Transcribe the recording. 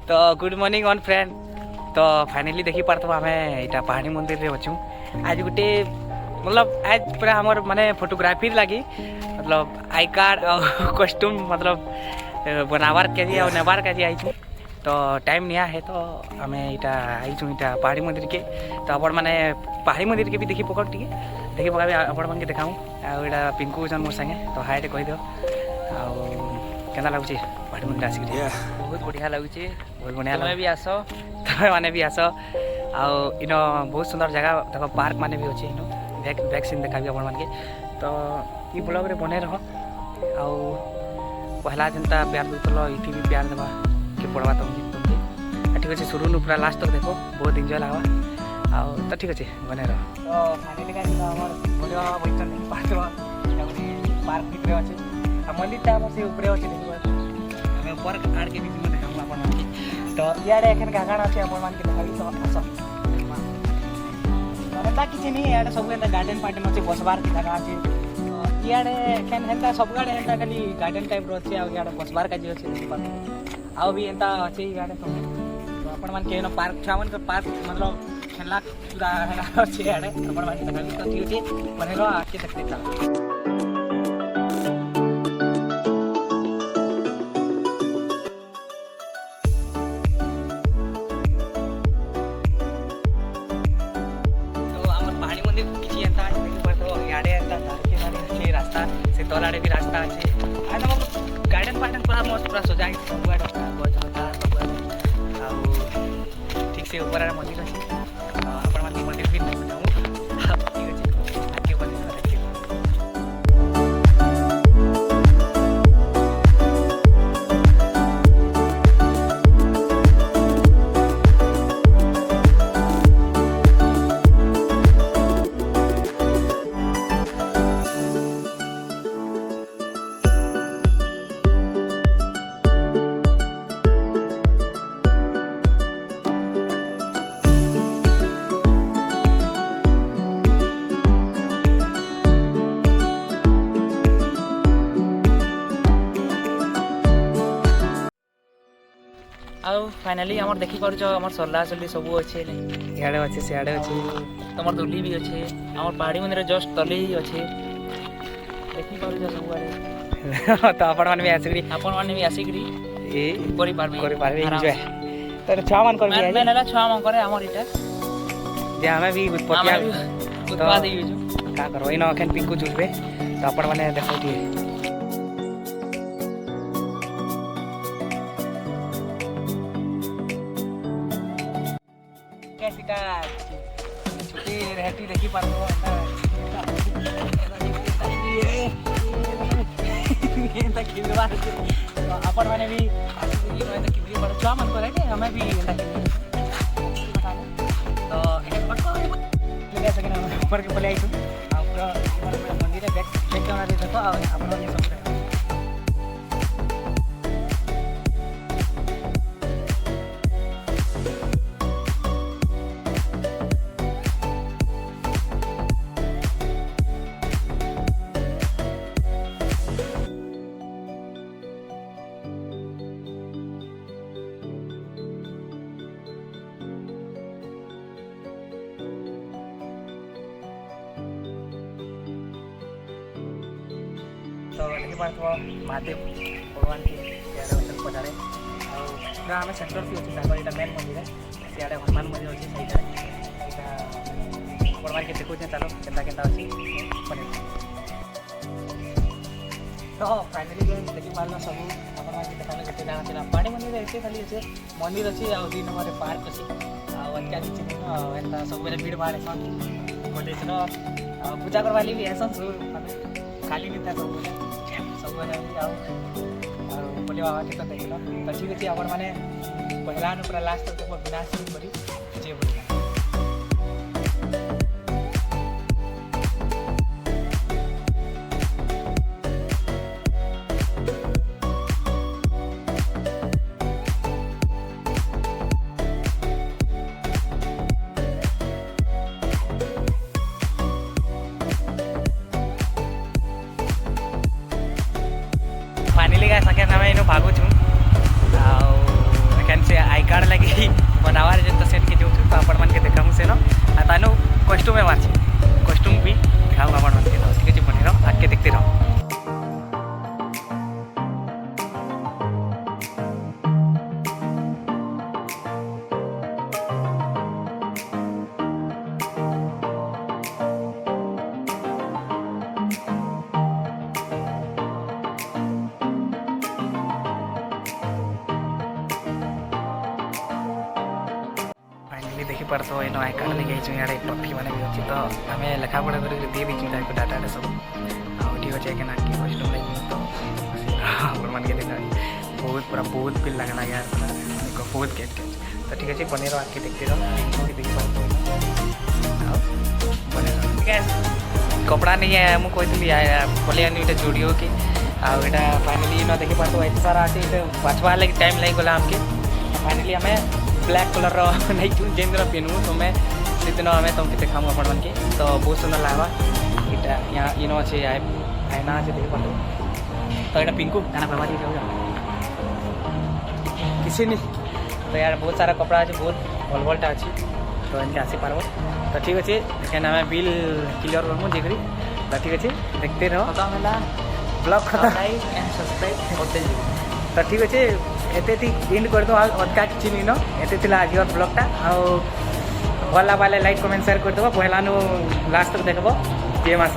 तो good morning one friend. तो finally देखी पार्थ आम यहाँ पहाड़ी मंदिर रे अच्छू। आज गोटे मतलब आज पूरा हमार माने फोटोग्राफी लगी मतलब आई कार्ड और कॉस्ट्यूम मतलब बनावार के लिए और नेबार के लिए आई। तो टाइम निया है तो आम यहाँ आई यहाँ पहाड़ी मंदिर के। तो आपण मैंने पहाड़ी मंदिर के भी देखी पकड़ टे देखी पका आपण मन के देखाऊँ आटा पिंकू जन मोर संगे। तो हाई कहीद केना लगुच पहाड़ी मंदिर आसिक बहुत बढ़िया लगुच बहुत बढ़िया तुम्हें भी आस तुम्हें मैंने भी आस इन बहुत सुंदर जगह देख पार्क माने भी अच्छे इन बैक सीन देखा आपण मान के। तो ये ब्लॉग रे बने रह आउ पहला जनता प्यार दूल ये भी प्यार देवा के पड़वा तुमके ठीक अच्छे शुरू पूरा लास्ट तक देखो बहुत इंजॉय लगवा आउ तो ठीक अच्छे बने रह। तो फाइनली पार्क भितर अच्छे मंदिर से ऊपर अच्छे देखिए ऊपर आड़ के भी देखाऊँ आप। तो इे एखन गागाण अच्छे आपन के देखा एंता किसी नहीं इे सब गार्डन पार्डन अच्छे बसबार की जगह अच्छे। इे एखन हेन्ता सब गाड़े हेन्ता खाली गार्डन टाइप अच्छे इे बसबार का अच्छे देखिए आउ भी एंता अच्छे इे सब। तो आपण के पार्क छुआ मन पार्क मतलब खेलना पूरा अच्छे इे अपन देखा। तो ठीक अच्छे बने आके देखते चल। रास्ता से तल आड़े भी रास्ता अच्छे गार्डन पार्डन पूरा मस्त पूरा सजा सब ठीक से ऊपर मंदिर अच्छे अपन मंदिर भी ठीक अच्छे आगे बढ़े। आउ फाइनाली आमर देखी पार आम सरला चली सब अच्छे इे अच्छे सियाड़े अच्छे तुम दुली भी अच्छे आम पहाड़ी मंदिर जस्ट तले ही अच्छे देखी पार सब। तो आपण भी आसिक एंजॉय तो छुआ मन कर छुआ मन करे आमर इटा जे हमें भी पटिया उत्पाद देई जो का करो इन अखन पिंकू जुलबे। तो आपण माने देखो दिए छुट्टी रहती देखी पार अपन मैंने भी छुआ मन करे हमें भी तो ऊपर के बोले आई पूरा मंदिर बैक कैमरा देखो आप तो देखी पार महादेव भगवान की पधारे पूरा आम सेंटर भी अच्छे यहाँ मेन मंदिर है सियाड़े हनुमान मंदिर अच्छे सही पढ़वार के देखो चलो केन्ता अच्छी बने। तो फाइनली देखी पार सब आप देखा केते जाना चला पहाड़ी मंदिर ऐसे खाली अच्छे मंदिर अच्छे आ 2 नंबर पार्क अच्छे आका किसी नहीं सब बेले भीड़ भाड़ ऐसा गोटे पूजा करवाली भी ऐसा खाली नहीं था सब बोले बाबा के तो देख लो। तो ठीक अच्छे आपण मैंने पहला पूरा लास्ट तक देखो बिना करी जे बोल फाइनली गाइस अकेन हमें इनो भागु छु एखन से आई कॉस्ट्यूम में मार्च कॉस्ट्यूम भी दिखाऊंगा अपन मन के तो ठीक है बने रहो आगे देखते रहो। फाइनली देखी पार तो इन आई कार्ड लेके आइछु यार टॉफी माने भी अछि तो हमें लेखा पढ़ा कर दे दी चिंता को डाटा सब आ ठीक अछि के ना कि कॉस्ट्यूम लागी तो अपन मन के देखा बहुत बिल लगना यार को बहुत के तो ठीक अछि बने रहो आके देखते रहो कि देखी पार तो आओ बने रहो ठीक है कपड़ा नहीं है हम कहतली बोले अनि एटा जुडियो के आ एटा फाइनली न देखी पार तो एत सारा अछि पाछवा लगे टाइम लाग गेला हमके फाइनली हमें ब्लैक कलर नहीं चुन जेन पहनू तो मैं दिन हमें तुमके देखाऊँ अपन मन के तो बहुत सुंदर लगा इटा यहाँ इनो अच्छे आईना अच्छे देख पाते तो यहाँ पिंकू गाना प्रभा दी जाऊँगा किसी नहीं तो यार बहुत सारा कपड़ा अच्छे बहुत भल भलटा अच्छी तो इनके आसी पार्ब तो ठीक अच्छे क्या नाम है बिल क्लियर करूँ देखी तो ठीक अच्छे देखते रहो ब्लॉग खत्म सब्सक्राइब करते तो ठीक अच्छे एते एंड कर दो अधिका किसी नहीं न एते आज ब्लॉगटा भला लाइक कमेंट शेयर कर दो पहला लास्ट तक देखब जे मास